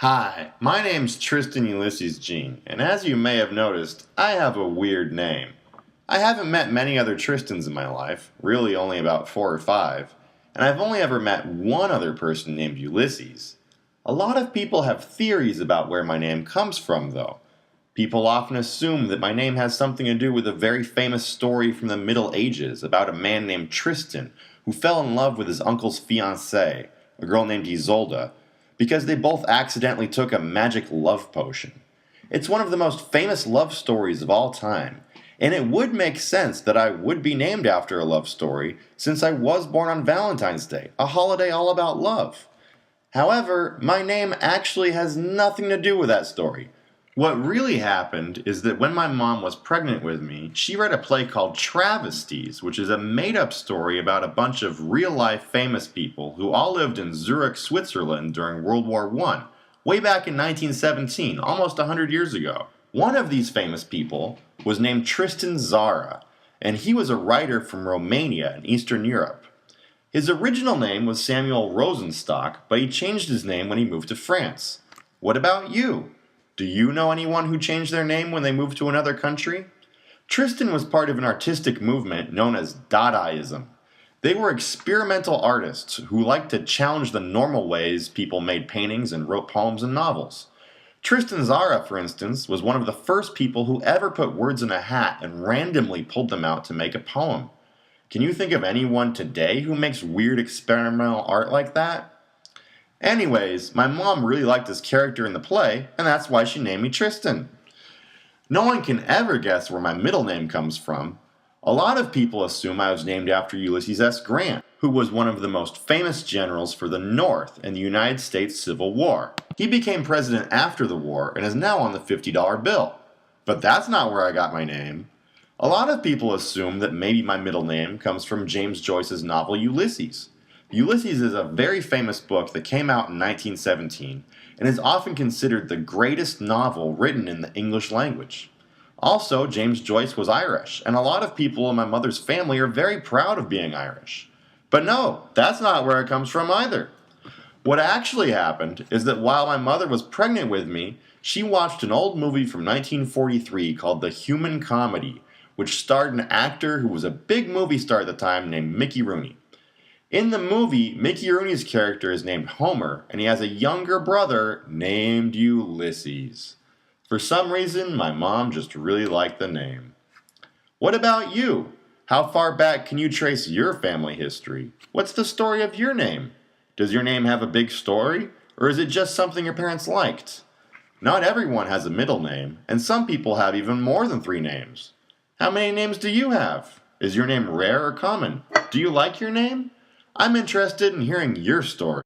Hi, my name's Tristan Ulysses Jean, and as you may have noticed, I have a weird name. I haven't met many other Tristans in my life, really only about 4 or 5, and I've only ever met one other person named Ulysses. A lot of people have theories about where my name comes from, though. People often assume that my name has something to do with a very famous story from the Middle Ages about a man named Tristan who fell in love with his uncle's fiancée, a girl named Isolde, because they both accidentally took a magic love potion. It's one of the most famous love stories of all time, and it would make sense that I would be named after a love story since I was born on Valentine's Day, a holiday all about love. However, my name actually has nothing to do with that story. What really happened is that when my mom was pregnant with me, she read a play called Travesties, which is a made-up story about a bunch of real-life famous people who all lived in Zurich, Switzerland during World War I, way back in 1917, almost 100 years ago. One of these famous people was named Tristan Tzara, and he was a writer from Romania in Eastern Europe. His original name was Samuel Rosenstock, but he changed his name when he moved to France. What about you? Do you know anyone who changed their name when they moved to another country? Tristan was part of an artistic movement known as Dadaism. They were experimental artists who liked to challenge the normal ways people made paintings and wrote poems and novels. Tristan Tzara, for instance, was one of the first people who ever put words in a hat and randomly pulled them out to make a poem. Can you think of anyone today who makes weird experimental art like that? Anyways, my mom really liked this character in the play, and that's why she named me Tristan. No one can ever guess where my middle name comes from. A lot of people assume I was named after Ulysses S. Grant, who was one of the most famous generals for the North in the United States Civil War. He became president after the war and is now on the $50 bill. But that's not where I got my name. A lot of people assume that maybe my middle name comes from James Joyce's novel Ulysses. Ulysses is a very famous book that came out in 1917 and is often considered the greatest novel written in the English language. Also, James Joyce was Irish, and a lot of people in my mother's family are very proud of being Irish. But no, that's not where it comes from either. What actually happened is that while my mother was pregnant with me, she watched an old movie from 1943 called The Human Comedy, which starred an actor who was a big movie star at the time named Mickey Rooney. In the movie, Mickey Rooney's character is named Homer, and he has a younger brother named Ulysses. For some reason, my mom just really liked the name. What about you? How far back can you trace your family history? What's the story of your name? Does your name have a big story, or is it just something your parents liked? Not everyone has a middle name, and some people have even more than 3 names. How many names do you have? Is your name rare or common? Do you like your name? I'm interested in hearing your story.